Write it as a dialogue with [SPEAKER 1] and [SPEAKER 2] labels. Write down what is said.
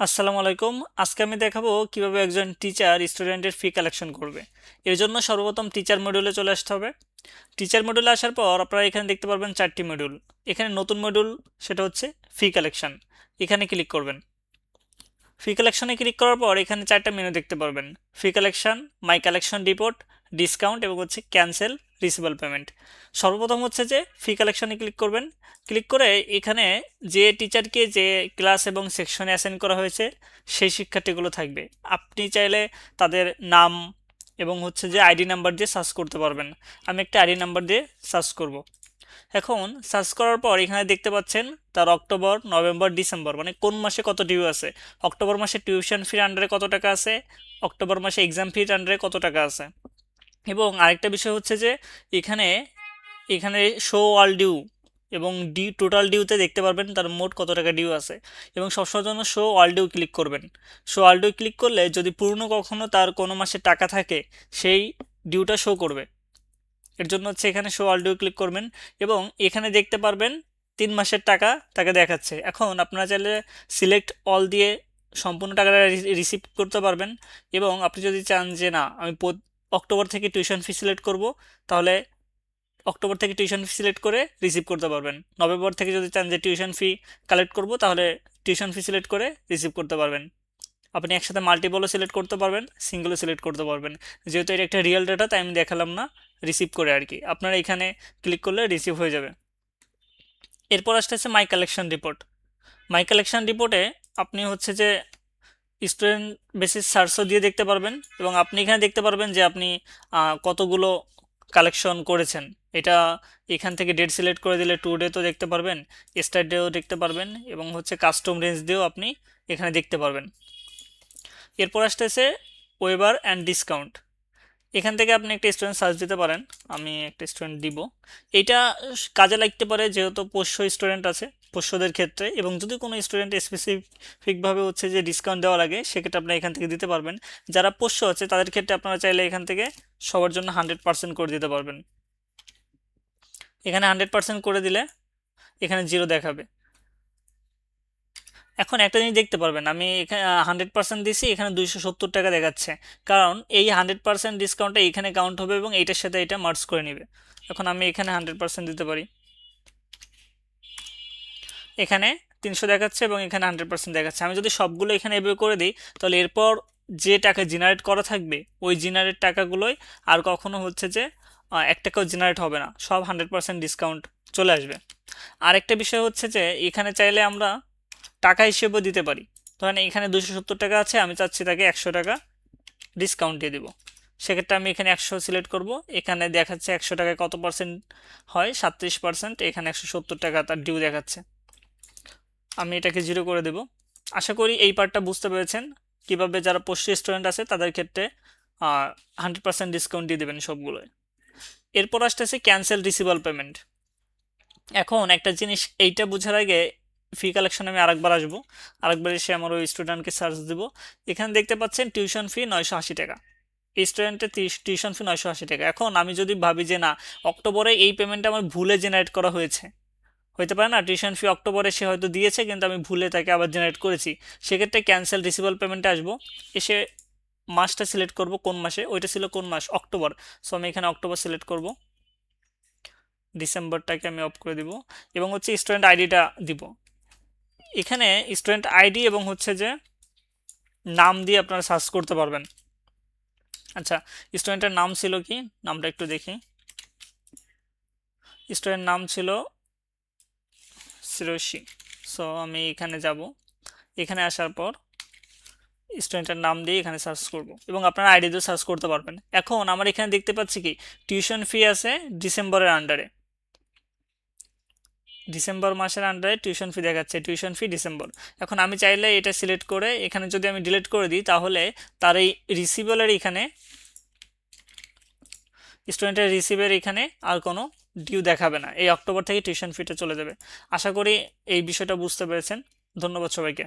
[SPEAKER 1] আসসালামু আলাইকুম। আজকে আমি দেখাবো কিভাবে একজন টিচার স্টুডেন্টের ফি কালেকশন করবে। এর জন্য সর্বপ্রথম টিচার মডিউলে চলে আসতে হবে। টিচার মডিউলে আসার পর আপনারা এখানে দেখতে পারবেন 4টি মডিউল। এখানে নতুন মডিউল, সেটা হচ্ছে ফি কালেকশন। এখানে ক্লিক করবেন। ফি কালেকশনে ক্লিক করার পর এখানে 4টা মেনু দেখতে পারবেন: fee collection, my collection report, discount এবং হচ্ছে ক্যান্সেল রিসিভেবল পেমেন্ট। সর্বপ্রথম হচ্ছে যে ফি কালেকশনে ক্লিক করবেন। ক্লিক করে এখানে যে টিচারকে যে ক্লাস এবং সেকশনে অ্যাসাইন করা হয়েছে সেই শিক্ষার্থীগুলো থাকবে। আপনি চাইলে তাদের নাম এবং হচ্ছে যে আইডি নাম্বার দিয়ে সার্চ করতে পারবেন। আমি একটা আইডি নাম্বার দিয়ে সার্চ করব। এখন সার্চ করার পর এখানে দেখতে পাচ্ছেন তার অক্টোবর, নভেম্বর, ডিসেম্বর মানে কোন মাসে কত ডিউ আছে। অক্টোবর মাসে টিউশন ফির আন্ডারে কত টাকা আছে, অক্টোবর মাসে এক্সাম ফির আন্ডারে কত টাকা আছে। এবং আরেকটা বিষয় হচ্ছে যে এখানে এখানে শো অল ডিউ এবং টোটাল ডিউতে দেখতে পারবেন তার মোট কত টাকা ডিউ আছে। এবং সবসময়ের জন্য শো অল ডিউ ক্লিক করবেন। শো অল ডিউ ক্লিক করলে যদি পুরনো কখনো তার কোনো মাসে টাকা থাকে সেই ডিউটা শো করবে। এর জন্য হচ্ছে এখানে শো অল ডিউ ক্লিক করবেন এবং এখানে দেখতে পারবেন 3 মাসের টাকা তাকে দেখাচ্ছে। এখন আপনারা চাইলে সিলেক্ট অল দিয়ে সম্পূর্ণ টাকাটা রিসিভ করতে পারবেন। এবং আপনি যদি চান যে না আমি অক্টোবর থেকে টিউশন ফি সিলেক্ট করব, তাহলে অক্টোবর থেকে টিউশন ফি সিলেক্ট করে রিসিভ করতে পারবেন। নভেম্বর থেকে যদি চান যে টিউশন ফি কালেক্ট করব, তাহলে টিউশন ফি সিলেক্ট করে রিসিভ করতে পারবেন। আপনি একসাথে মাল্টিপলও সিলেক্ট করতে পারবেন, সিঙ্গেলও সিলেক্ট করতে পারবেন। যেহেতু এটা একটা রিয়েল ডাটা তাই আমি দেখালাম না, রিসিভ করে আর কি। আপনারা এখানে ক্লিক করলে রিসিভ হয়ে যাবে। এরপর আসতেছে মাই কালেকশন রিপোর্ট। মাই কালেকশন রিপোর্টে আপনি হচ্ছে যে স্টুডেন্ট বেসিস সার্চও দিয়ে দেখতে পারবেন এবং আপনি এখানে দেখতে পারবেন যে আপনি কতগুলো কালেকশন করেছেন। এটা এখান থেকে ডেট সিলেক্ট করে দিলে টু ডে তো দেখতে পারবেন, স্টার্ট ডেও দেখতে পারবেন এবং হচ্ছে কাস্টম রেঞ্জ দিয়েও আপনি এখানে দেখতে পারবেন। এরপর আসতেছে ওয়েবার অ্যান্ড ডিসকাউন্ট। এখান থেকে আপনি একটা স্টুডেন্ট সার্চ দিতে পারেন। আমি একটা স্টুডেন্ট দিব। এটা কাজে লাগতে পারে যেহেতু পোষ্য স্টুডেন্ট আছে, পোষ্যদের ক্ষেত্রে। এবং যদি কোনো স্টুডেন্ট স্পেসিফিকভাবে হচ্ছে যে ডিসকাউন্ট দেওয়া লাগে সেক্ষেত্রে আপনি এখান থেকে দিতে পারবেন। যারা পোষ্য আছে তাদের ক্ষেত্রে আপনারা চাইলে এখান থেকে সবার জন্য 100% করে দিতে পারবেন। এখানে 100% করে দিলে এখানে 0 দেখাবে। এখন একটা জিনিস দেখতে পারবেন, আমি এখানে 100% দিছি, এখানে 270 টাকা দেখাচ্ছে। কারণ এই 100% ডিসকাউন্টটা এখানে কাউন্ট হবে এবং এইটার সাথে এটা মার্জ করে নেবে। এখন আমি এখানে 100% দিতে পারি। এখানে 300 দেখাচ্ছে এবং এখানে 100% দেখাচ্ছে। আমি যদি সবগুলো এখানে এভাবে করে দিই, তাহলে এরপর যে টাকা জেনারেট করা থাকবে ওই জেনারেট টাকাগুলোই আর কখনো হচ্ছে যে 1 টাকাও জেনারেট হবে না, সব 100% ডিসকাউন্ট চলে আসবে। আরেকটা বিষয় হচ্ছে যে এখানে চাইলে আমরা টাকা হিসেবেও দিতে পারি। ধরেন এখানে 270 টাকা আছে, আমি চাচ্ছি তাকে 100 টাকা ডিসকাউন্ট দিয়ে দিব। সেক্ষেত্রে আমি এখানে 100 সিলেক্ট করব। এখানে দেখাচ্ছে 100 টাকায় কত পার্সেন্ট হয়, 37%। এখানে 170 টাকা তার ডিউ দেখাচ্ছে। আমি এটাকে 0 করে দেব। আশা করি এই পার্টটা বুঝতে পেরেছেন কিভাবে যারা পোষ্য স্টুডেন্ট আছে তাদের ক্ষেত্রে 100% ডিসকাউন্ট দিয়ে দেবেন সবগুলোয়। এরপর আসতেছে ক্যান্সেল রিসিভেবল পেমেন্ট। এখন একটা জিনিস এইটা বোঝার আগে ফি কালেকশনে আমি আরেকবার আসবো। আরেকবার এসে আমার ওই স্টুডেন্টকে সার্চ দিব। এখানে দেখতে পাচ্ছেন টিউশন ফি 980 টাকা। এই স্টুডেন্টের টিউশন ফি 980 টাকা। এখন আমি যদি ভাবি যে না, অক্টোবরে এই পেমেন্টটা আমার ভুলে জেনারেট করা হয়েছে, হইতে পারে না টিউশন ফি অক্টোবরে সে হয়তো দিয়েছে কিন্তু আমি ভুলে তাকে আবার জেনারেট করেছি। সেক্ষেত্রে ক্যান্সেল রিসিভেবল পেমেন্টে আসবো। এসে মাসটা সিলেক্ট করব কোন মাসে, ওইটা ছিল কোন মাস, অক্টোবর। সো আমি এখানে অক্টোবর সিলেক্ট করব। ডিসেম্বরটাকে আমি অফ করে দিব এবং হচ্ছে স্টুডেন্ট আইডিটা দিব। এখানে স্টুডেন্ট আইডি এবং হচ্ছে যে নাম দিয়ে আপনারা সার্চ করতে পারবেন। আচ্ছা, স্টুডেন্টের নাম ছিল কি, নামটা একটু দেখি। স্টুডেন্ট নাম ছিল সিরোশি। সো আমি এখানে যাব। এখানে আসার পর স্টুডেন্টের নাম দিয়ে এখানে সার্চ করব এবং আপনারা আইডি দিয়ে সার্চ করতে পারবেন। এখন আমার এখানে দেখতে পাচ্ছি কি টিউশন ফি আছে ডিসেম্বরের আন্ডারে, ডিসেম্বর মাসের আন্ডারে টিউশন ফি দেখাচ্ছে, টিউশন ফি ডিসেম্বর। এখন আমি চাইলে এটা সিলেক্ট করে এখানে যদি আমি ডিলিট করে দিই, তাহলে তার এই রিসিভেবলের এখানে স্টুডেন্টের রিসিভের এখানে আর কোনো ডিউ দেখাবে না। এই অক্টোবর থেকে টিউশন ফিটা চলে যাবে। আশা করি এই বিষয়টা বুঝতে পেরেছেন। ধন্যবাদ সবাইকে।